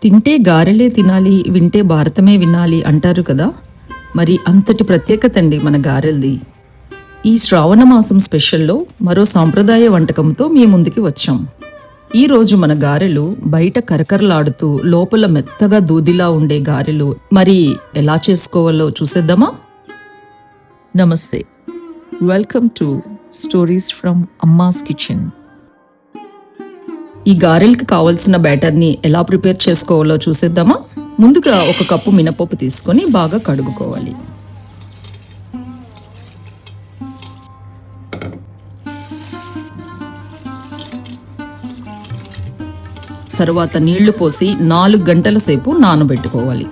తింటే గారెలే తినాలి, వింటే భారతమే వినాలి అంటారు కదా. మరి అంతటి ప్రత్యేకత అండి మన గారెలది. ఈ శ్రావణ మాసం స్పెషల్లో మరో సాంప్రదాయ వంటకంతో మీ ముందుకి వచ్చాం. ఈరోజు మన గారెలు బయట కరకరలాడుతూ లోపల మెత్తగా దూదిలా ఉండే గారెలు మరి ఎలా చేసుకోవాలో చూసేద్దామా? నమస్తే, welcome to stories from అమ్మాస్ kitchen. ఈ గారెలకి కావాల్సిన బ్యాటర్ని ఎలా ప్రిపేర్ చేసుకోవాలో చూసేద్దామా? ముందుగా ఒక కప్పు మినపప్పు తీసుకొని బాగా కడుగుకోవాలి. తర్వాత నీళ్లు పోసి 4 గంటల సేపు నానబెట్టుకోవాలి.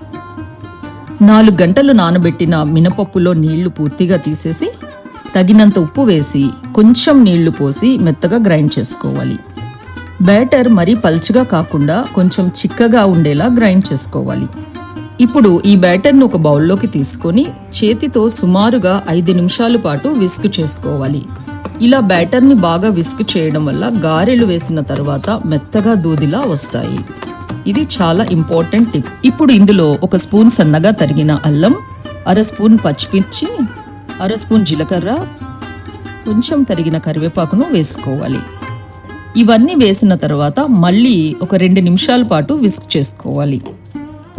4 గంటలు నానబెట్టిన మినపప్పులో నీళ్లు పూర్తిగా తీసేసి తగినంత ఉప్పు వేసి కొంచెం నీళ్లు పోసి మెత్తగా గ్రైండ్ చేసుకోవాలి. బ్యాటర్ మరీ పల్చగా కాకుండా కొంచెం చిక్కగా ఉండేలా గ్రైండ్ చేసుకోవాలి. ఇప్పుడు ఈ బ్యాటర్ను ఒక బౌల్లోకి తీసుకొని చేతితో సుమారుగా 5 నిమిషాల పాటు విస్క్ చేసుకోవాలి. ఇలా బ్యాటర్ని బాగా విస్క్ చేయడం వల్ల గారెలు వేసిన తర్వాత మెత్తగా దూదిలా వస్తాయి. ఇది చాలా ఇంపార్టెంట్ టిప్. ఇప్పుడు ఇందులో 1 స్పూన్ సన్నగా తరిగిన అల్లం, 1/2 స్పూన్ పచ్చిమిర్చి, 1/2 స్పూన్ జీలకర్ర, కొంచెం తరిగిన కరివేపాకును వేసుకోవాలి. ఇవన్నీ వేసిన తర్వాత మళ్ళీ ఒక 2 నిమిషాల పాటు విస్క్ చేసుకోవాలి.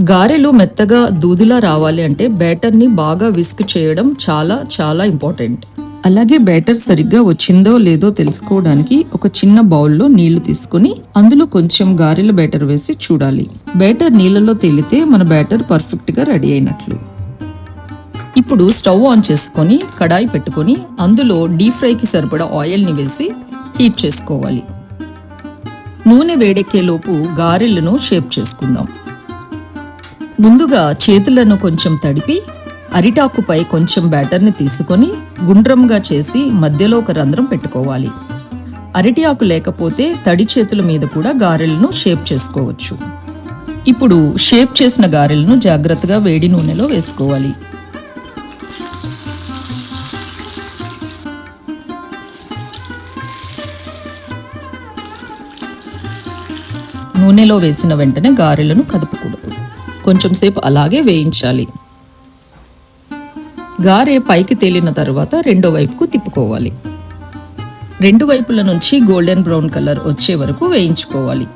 గారెలు మెత్తగా దూదిలా రావాలి అంటే బ్యాటర్ని బాగా విస్క్ చేయడం చాలా చాలా ఇంపార్టెంట్. అలాగే బ్యాటర్ సరిగ్గా వచ్చిందో లేదో తెలుసుకోవడానికి ఒక చిన్న బౌల్లో నీళ్లు తీసుకుని అందులో కొంచెం గారెల బ్యాటర్ వేసి చూడాలి. బ్యాటర్ నీళ్ళలో తేలితే మన బ్యాటర్ పర్ఫెక్ట్గా రెడీ అయినట్లు. ఇప్పుడు స్టవ్ ఆన్ చేసుకొని కడాయి పెట్టుకొని అందులో డీప్ ఫ్రైకి సరిపడా ఆయిల్ని వేసి హీట్ చేసుకోవాలి. నూనె వేడెక్కే లోపు గారెలను షేప్ చేసుకుందాం. ముందుగా చేతులను కొంచెం తడిపి అరిటాకుపై కొంచెం బ్యాటర్ని తీసుకొని గుండ్రంగా చేసి మధ్యలో ఒక రంధ్రం పెట్టుకోవాలి. అరటి ఆకు లేకపోతే తడి చేతుల మీద కూడా గారెలను షేప్ చేసుకోవచ్చు. ఇప్పుడు షేప్ చేసిన గారెలను జాగ్రత్తగా వేడి నూనెలో వేసుకోవాలి. నూనెలో వేసిన వెంటనే గారెలను కదపకూడదు. కొంచెం సేపు అలాగే వేయించాలి. గారె పైకి తేలిన తర్వాత రెండో వైపుకు తిప్పుకోవాలి. 2 వైపుల నుంచి గోల్డెన్ బ్రౌన్ కలర్ వచ్చే వరకు వేయించుకోవాలి.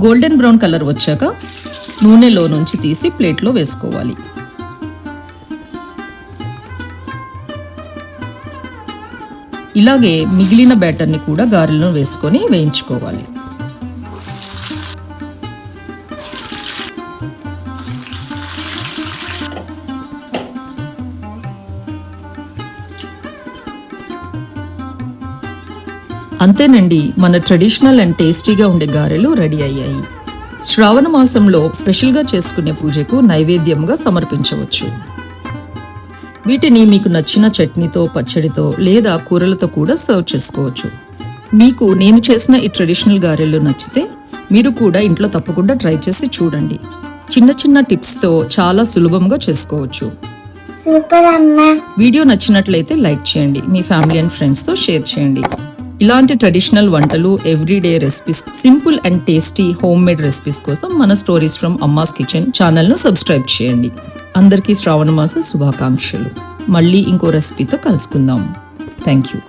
గోల్డెన్ బ్రౌన్ కలర్ వచ్చాక నూనెలో నుంచి తీసి ప్లేట్లో వేసుకోవాలి. ఇలాగే మిగిలిన బ్యాటర్ని కూడా గారెలను వేసుకొని వేయించుకోవాలి. అంతేనండి, మన ట్రెడిషనల్ అండ్ టేస్టీగా ఉండే గారెలు రెడీ అయ్యాయి. శ్రావణ మాసంలో స్పెషల్గా చేసుకునే పూజకు నైవేద్యంగా సమర్పించవచ్చు. వీటిని మీకు నచ్చిన చట్నీతో, పచ్చడితో లేదా కూరలతో కూడా సర్వ్ చేసుకోవచ్చు. మీకు నేను చేసిన ఈ ట్రెడిషనల్ గారెలు నచ్చితే మీరు కూడా ఇంట్లో తప్పకుండా ట్రై చేసి చూడండి. చిన్న చిన్న టిప్స్తో చాలా సులభంగా చేసుకోవచ్చు. వీడియో నచ్చినట్లయితే లైక్ చేయండి, మీ ఫ్యామిలీ అండ్ ఫ్రెండ్స్తో షేర్ చేయండి. ఇలాంటి ట్రెడిషనల్ వంటలు, everyday recipes, simple and tasty home made recipes కోసం మన స్టోరీస్ ఫ్రమ్ అమ్మాస్ కిచెన్ ఛానల్ను సబ్స్క్రైబ్ చేయండి. అందరికీ శ్రావణ మాస శుభాకాంక్షలు. మళ్ళీ ఇంకో రెసిపీతో కలుసుకుందాం. Thank you.